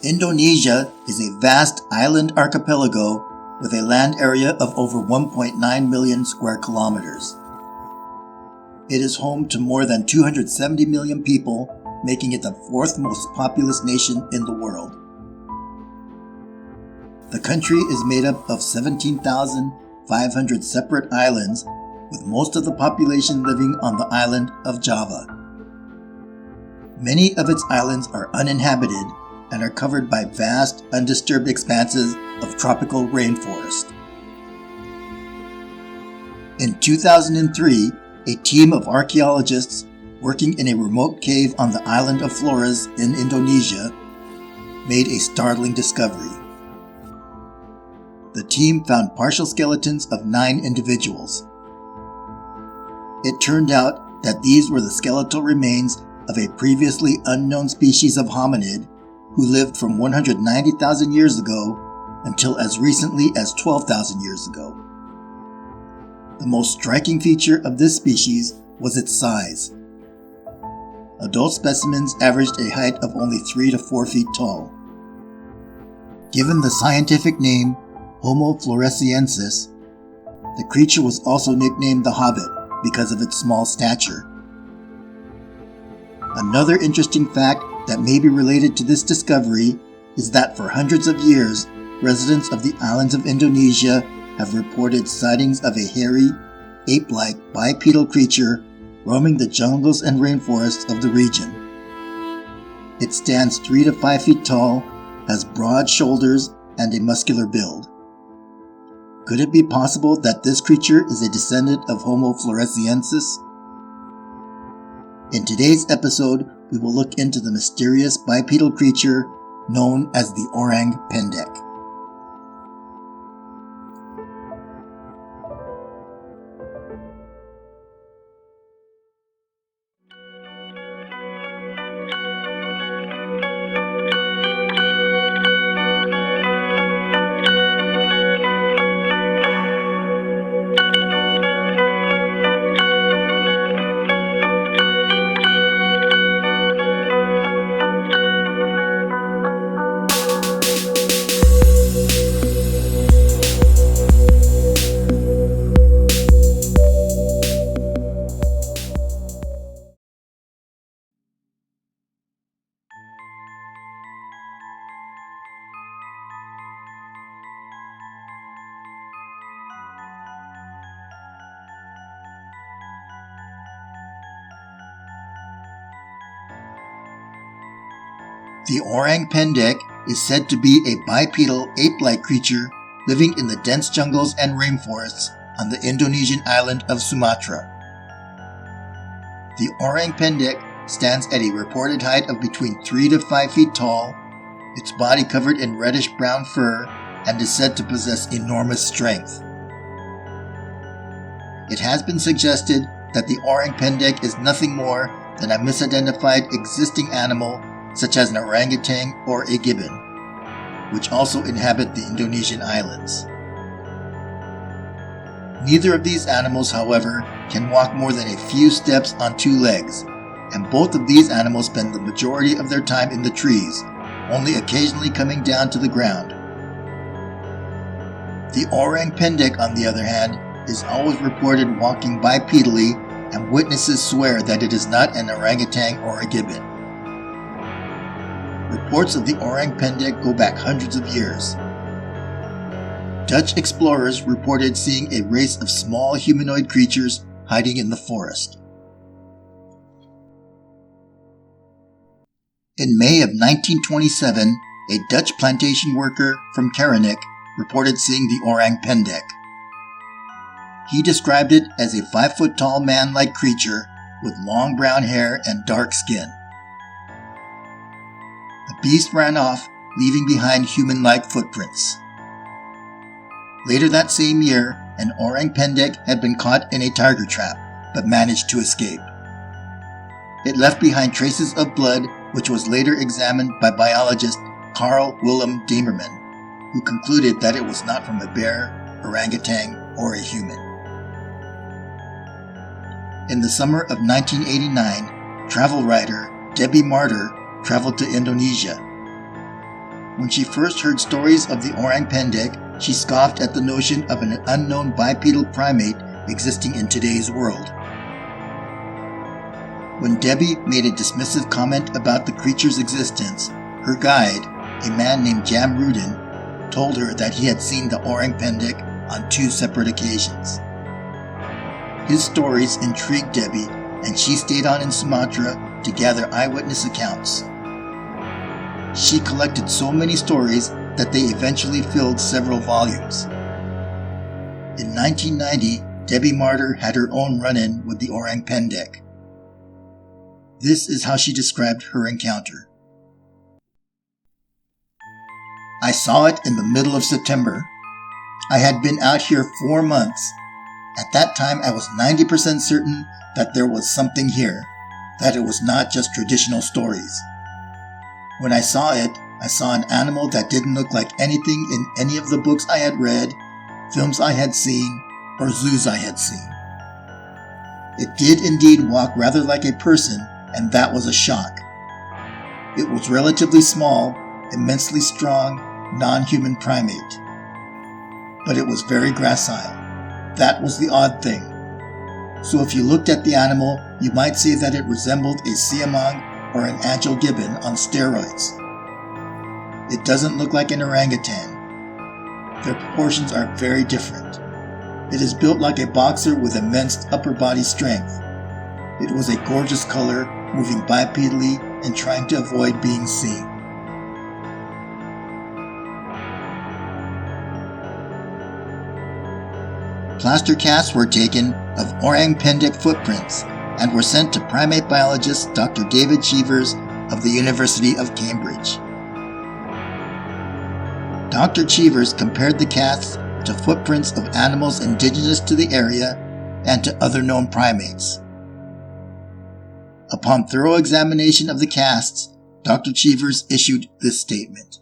Indonesia is a vast island archipelago with a land area of over 1.9 million square kilometers. It is home to more than 270 million people, making it the fourth most populous nation in the world. The country is made up of 17,500 separate islands, with most of the population living on the island of Java. Many of its islands are uninhabited and are covered by vast, undisturbed expanses of tropical rainforest. In 2003, a team of archaeologists working in a remote cave on the island of Flores in Indonesia made a startling discovery. The team found partial skeletons of 9 individuals. It turned out that these were the skeletal remains of a previously unknown species of hominid who lived from 190,000 years ago until as recently as 12,000 years ago. The most striking feature of this species was its size. Adult specimens averaged a height of only 3 to 4 feet tall. Given the scientific name Homo floresiensis, the creature was also nicknamed the Hobbit because of its small stature. Another interesting fact that may be related to this discovery is that for hundreds of years, residents of the islands of Indonesia have reported sightings of a hairy, ape-like bipedal creature roaming the jungles and rainforests of the region. It stands 3 to 5 feet tall, has broad shoulders, and a muscular build. Could it be possible that this creature is a descendant of Homo floresiensis? In today's episode, we will look into the mysterious bipedal creature known as the Orang Pendek. The Orang Pendek is said to be a bipedal ape-like creature living in the dense jungles and rainforests on the Indonesian island of Sumatra. The Orang Pendek stands at a reported height of between 3 to 5 feet tall, its body covered in reddish-brown fur, and is said to possess enormous strength. It has been suggested that the Orang Pendek is nothing more than a misidentified existing animal such as an orangutan or a gibbon, which also inhabit the Indonesian islands. Neither of these animals, however, can walk more than a few steps on 2 legs, and both of these animals spend the majority of their time in the trees, only occasionally coming down to the ground. The Orang Pendek, on the other hand, is always reported walking bipedally, and witnesses swear that it is not an orangutan or a gibbon. Reports of the Orang Pendek go back hundreds of years. Dutch explorers reported seeing a race of small humanoid creatures hiding in the forest. In May of 1927, a Dutch plantation worker from Karanik reported seeing the Orang Pendek. He described it as a 5-foot-tall man-like creature with long brown hair and dark skin. The beast ran off, leaving behind human-like footprints. Later that same year, an Orang Pendek had been caught in a tiger trap, but managed to escape. It left behind traces of blood, which was later examined by biologist Carl Willem Damerman, who concluded that it was not from a bear, orangutan, or a human. In the summer of 1989, travel writer Debbie Martyr traveled to Indonesia. When she first heard stories of the Orang Pendek, she scoffed at the notion of an unknown bipedal primate existing in today's world. When Debbie made a dismissive comment about the creature's existence, her guide, a man named Jam Rudin, told her that he had seen the Orang Pendek on 2 separate occasions. His stories intrigued Debbie, and she stayed on in Sumatra to gather eyewitness accounts. She collected so many stories that they eventually filled several volumes. In 1990, Debbie Martyr had her own run-in with the Orang Pendek. This is how she described her encounter. I saw it in the middle of September. I had been out here 4 months. At that time, I was 90% certain that there was something here, that it was not just traditional stories. When I saw it, I saw an animal that didn't look like anything in any of the books I had read, films I had seen, or zoos I had seen. It did indeed walk rather like a person, and that was a shock. It was relatively small, immensely strong, non-human primate. But it was very gracile. That was the odd thing. So if you looked at the animal, you might say that it resembled a siamang or an agile gibbon on steroids. It doesn't look like an orangutan. Their proportions are very different. It is built like a boxer with immense upper body strength. It was a gorgeous color, moving bipedally and trying to avoid being seen. Plaster casts were taken of Orang Pendek footprints and were sent to primate biologist Dr. David Cheevers of the University of Cambridge. Dr. Cheevers compared the casts to footprints of animals indigenous to the area and to other known primates. Upon thorough examination of the casts, Dr. Cheevers issued this statement.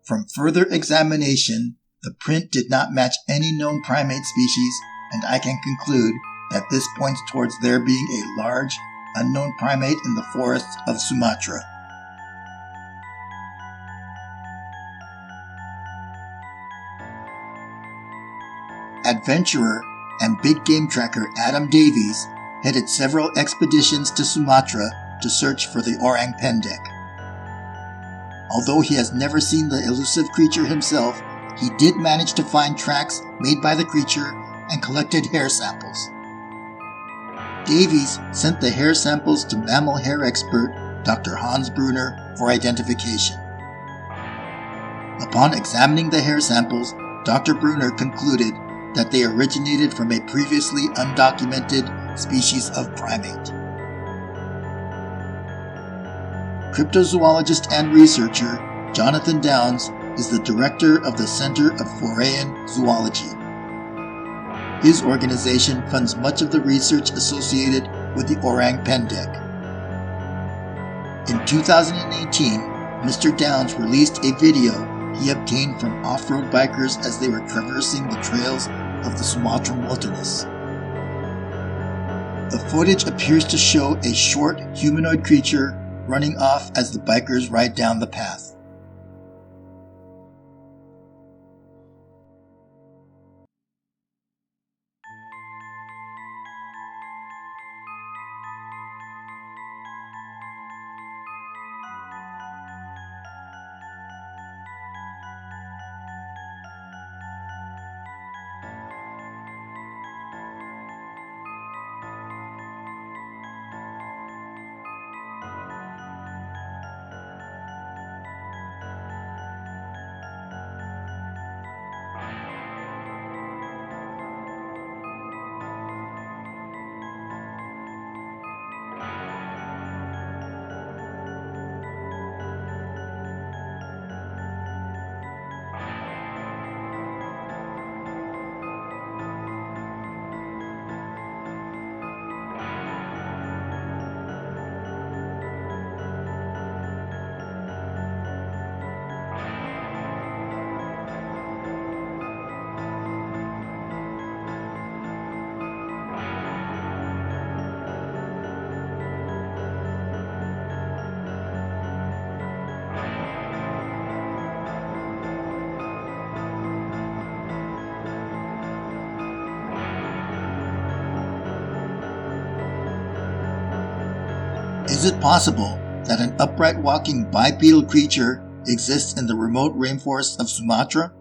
From further examination, the print did not match any known primate species, and I can conclude that this points towards there being a large, unknown primate in the forests of Sumatra. Adventurer and big game tracker Adam Davies headed several expeditions to Sumatra to search for the Orang Pendek. Although he has never seen the elusive creature himself, he did manage to find tracks made by the creature and collected hair samples. Davies sent the hair samples to mammal hair expert Dr. Hans Brunner for identification. Upon examining the hair samples, Dr. Brunner concluded that they originated from a previously undocumented species of primate. Cryptozoologist and researcher Jonathan Downs is the director of the Center of Foreign Zoology. His organization funds much of the research associated with the Orang Pendek. In 2018, Mr. Downs released a video he obtained from off-road bikers as they were traversing the trails of the Sumatran wilderness. The footage appears to show a short humanoid creature running off as the bikers ride down the path. Is it possible that an upright walking bipedal creature exists in the remote rainforests of Sumatra?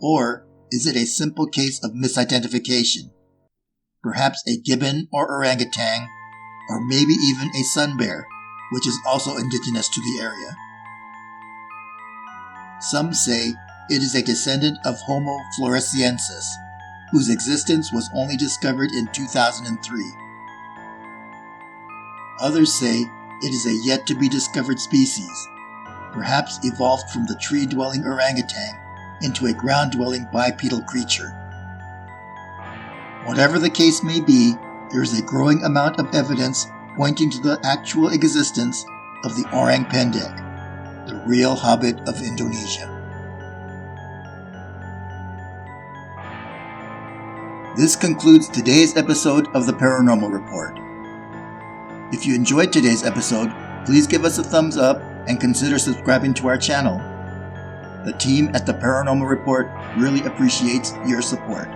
Or is it a simple case of misidentification? Perhaps a gibbon or orangutan, or maybe even a sun bear, which is also indigenous to the area. Some say it is a descendant of Homo floresiensis, whose existence was only discovered in 2003. Others say it is a yet-to-be-discovered species, perhaps evolved from the tree-dwelling orangutan into a ground-dwelling bipedal creature. Whatever the case may be, there is a growing amount of evidence pointing to the actual existence of the Orang Pendek, the real Hobbit of Indonesia. This concludes today's episode of the Paranormal Report. If you enjoyed today's episode, please give us a thumbs up and consider subscribing to our channel. The team at the Paranormal Report really appreciates your support.